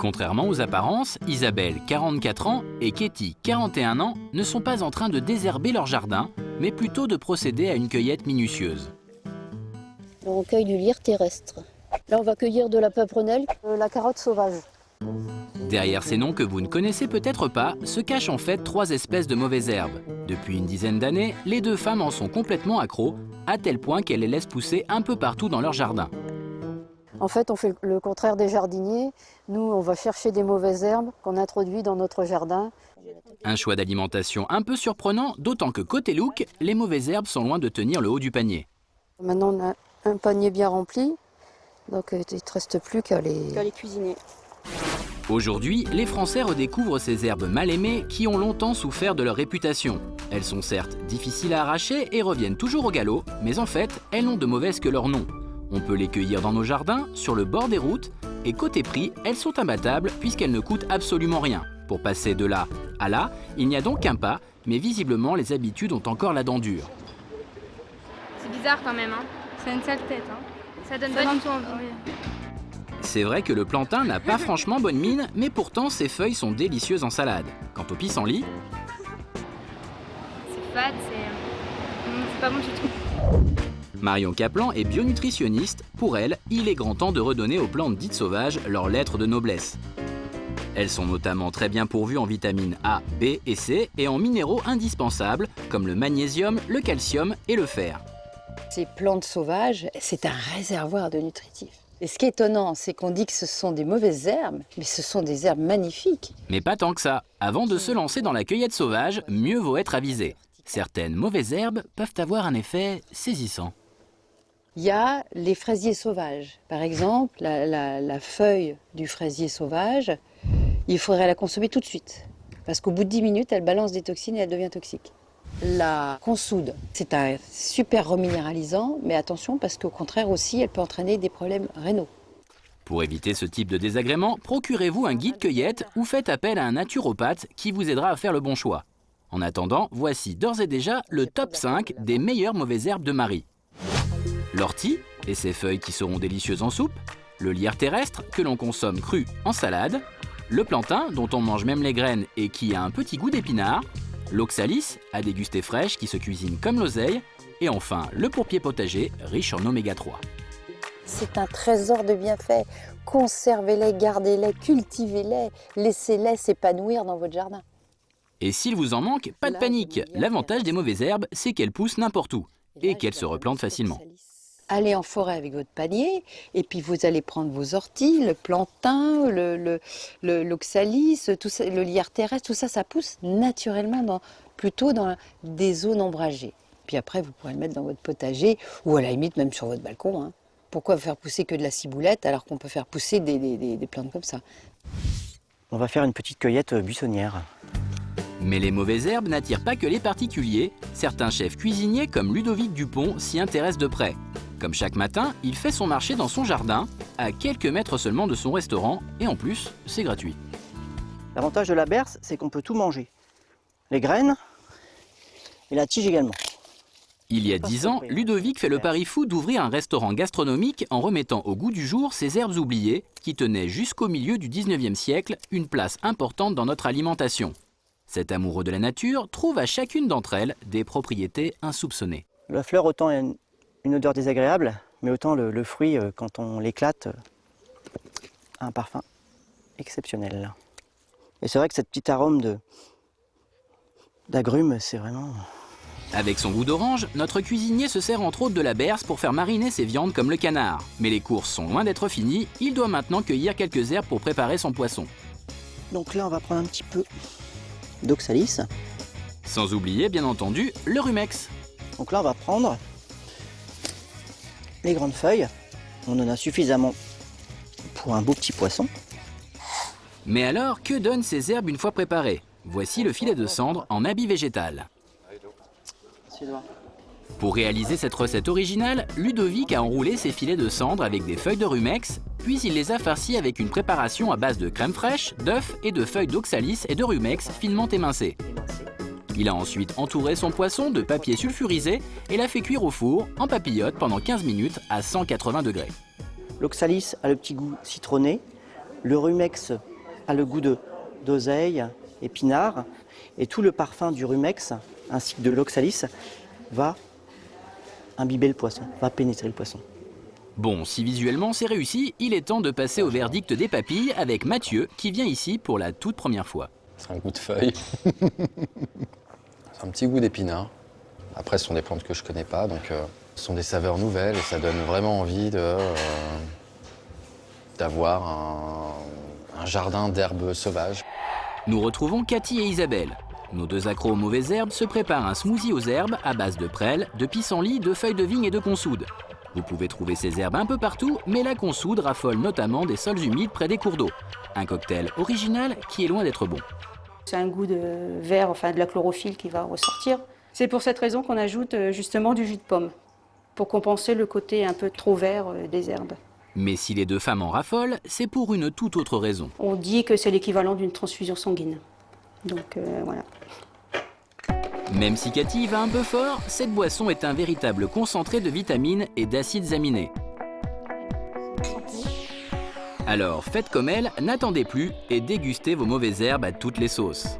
Contrairement aux apparences, Isabelle, 44 ans, et Katie, 41 ans, ne sont pas en train de désherber leur jardin, mais plutôt de procéder à une cueillette minutieuse. On cueille du lierre terrestre. Là, on va cueillir de la pimprenelle, la carotte sauvage. Derrière ces noms que vous ne connaissez peut-être pas, se cachent en fait 3 espèces de mauvaises herbes. Depuis une dizaine d'années, les 2 femmes en sont complètement accros, à tel point qu'elles les laissent pousser un peu partout dans leur jardin. En fait, on fait le contraire des jardiniers. Nous, on va chercher des mauvaises herbes qu'on introduit dans notre jardin. Un choix d'alimentation un peu surprenant, d'autant que côté look, les mauvaises herbes sont loin de tenir le haut du panier. Maintenant, on a un panier bien rempli, donc il ne te reste plus qu'à les cuisiner. Aujourd'hui, les Français redécouvrent ces herbes mal aimées qui ont longtemps souffert de leur réputation. Elles sont certes difficiles à arracher et reviennent toujours au galop, mais en fait, elles n'ont de mauvaises que leur nom. On peut les cueillir dans nos jardins, sur le bord des routes, et côté prix, elles sont imbattables puisqu'elles ne coûtent absolument rien. Pour passer de là à là, il n'y a donc qu'un pas, mais visiblement les habitudes ont encore la dent dure. C'est bizarre quand même, hein. Ça a une sale tête, hein. Ça donne pas du tout envie. C'est vrai que le plantain n'a pas franchement bonne mine, mais pourtant ses feuilles sont délicieuses en salade. Quant au pissenlit, c'est fade, c'est pas bon du tout. Marion Kaplan est bionutritionniste. Pour elle, il est grand temps de redonner aux plantes dites sauvages leurs lettres de noblesse. Elles sont notamment très bien pourvues en vitamines A, B et C et en minéraux indispensables comme le magnésium, le calcium et le fer. Ces plantes sauvages, c'est un réservoir de nutritifs. Et ce qui est étonnant, c'est qu'on dit que ce sont des mauvaises herbes, mais ce sont des herbes magnifiques. Mais pas tant que ça. Avant de se lancer dans la cueillette sauvage, mieux vaut être avisé. Certaines mauvaises herbes peuvent avoir un effet saisissant. Il y a les fraisiers sauvages. Par exemple, la feuille du fraisier sauvage, il faudrait la consommer tout de suite. Parce qu'au bout de 10 minutes, elle balance des toxines et elle devient toxique. La consoude, c'est un super reminéralisant, mais attention parce qu'au contraire aussi, elle peut entraîner des problèmes rénaux. Pour éviter ce type de désagrément, procurez-vous un guide cueillette ou faites appel à un naturopathe qui vous aidera à faire le bon choix. En attendant, voici d'ores et déjà le top 5 des meilleures mauvaises herbes de Marie. L'ortie et ses feuilles qui seront délicieuses en soupe, le lierre terrestre que l'on consomme cru en salade, le plantain dont on mange même les graines et qui a un petit goût d'épinard, l'oxalis à déguster fraîche qui se cuisine comme l'oseille, et enfin le pourpier potager riche en oméga 3. C'est un trésor de bienfaits. Conservez-les, gardez-les, cultivez-les, laissez-les s'épanouir dans votre jardin. Et s'il vous en manque, pas de panique. L'avantage des mauvaises herbes, c'est qu'elles poussent n'importe où et qu'elles se replantent facilement. Allez en forêt avec votre panier et puis vous allez prendre vos orties, le plantain, l'oxalis, tout ça, le lierre terrestre, tout ça, ça pousse naturellement plutôt dans des zones ombragées. Puis après, vous pourrez le mettre dans votre potager ou à la limite même sur votre balcon. Hein. Pourquoi faire pousser que de la ciboulette alors qu'on peut faire pousser des plantes comme ça? On va faire une petite cueillette buissonnière. Mais les mauvaises herbes n'attirent pas que les particuliers. Certains chefs cuisiniers comme Ludovic Dupont s'y intéressent de près. Comme chaque matin, il fait son marché dans son jardin, à quelques mètres seulement de son restaurant, et en plus, c'est gratuit. L'avantage de la berce, c'est qu'on peut tout manger. Les graines et la tige également. Il y a 10 ans, Ludovic fait le pari fou d'ouvrir un restaurant gastronomique en remettant au goût du jour ces herbes oubliées qui tenaient jusqu'au milieu du 19e siècle une place importante dans notre alimentation. Cet amoureux de la nature trouve à chacune d'entre elles des propriétés insoupçonnées. La fleur, autant a une odeur désagréable, mais autant le fruit, quand on l'éclate, a un parfum exceptionnel. Et c'est vrai que cette petite arôme d'agrumes, c'est vraiment... Avec son goût d'orange, notre cuisinier se sert entre autres de la berce pour faire mariner ses viandes comme le canard. Mais les courses sont loin d'être finies, il doit maintenant cueillir quelques herbes pour préparer son poisson. Donc là, on va prendre un petit peu d'oxalis. Sans oublier, bien entendu, le rumex. Donc là, on va prendre les grandes feuilles. On en a suffisamment pour un beau petit poisson. Mais alors, que donnent ces herbes une fois préparées? Voici le filet de cendre en habit végétal. Pour réaliser cette recette originale, Ludovic a enroulé ses filets de cendre avec des feuilles de rumex, puis il les a farcis avec une préparation à base de crème fraîche, d'œufs et de feuilles d'oxalis et de rumex finement émincées. Il a ensuite entouré son poisson de papier sulfurisé et l'a fait cuire au four en papillote pendant 15 minutes à 180 degrés. L'oxalis a le petit goût citronné, le rumex a le goût d'oseille, épinard, et tout le parfum du rumex ainsi que de l'oxalis va imbiber le poisson, va pénétrer le poisson. Bon, si visuellement c'est réussi, il est temps de passer au verdict des papilles avec Mathieu qui vient ici pour la toute première fois. C'est un goût de feuille. C'est un petit goût d'épinard. Après, ce sont des plantes que je connais pas, donc ce sont des saveurs nouvelles et ça donne vraiment envie d'avoir un jardin d'herbes sauvages. Nous retrouvons Cathy et Isabelle. Nos deux accros aux mauvaises herbes se préparent un smoothie aux herbes à base de prêle, de pissenlit, de feuilles de vigne et de consoude. Vous pouvez trouver ces herbes un peu partout, mais la consoude raffole notamment des sols humides près des cours d'eau. Un cocktail original qui est loin d'être bon. C'est un goût de vert, enfin de la chlorophylle qui va ressortir. C'est pour cette raison qu'on ajoute justement du jus de pomme, pour compenser le côté un peu trop vert des herbes. Mais si les deux femmes en raffolent, c'est pour une toute autre raison. On dit que c'est l'équivalent d'une transfusion sanguine. Donc voilà. Même si Cathy va un peu fort, cette boisson est un véritable concentré de vitamines et d'acides aminés. Alors faites comme elle, n'attendez plus et dégustez vos mauvaises herbes à toutes les sauces.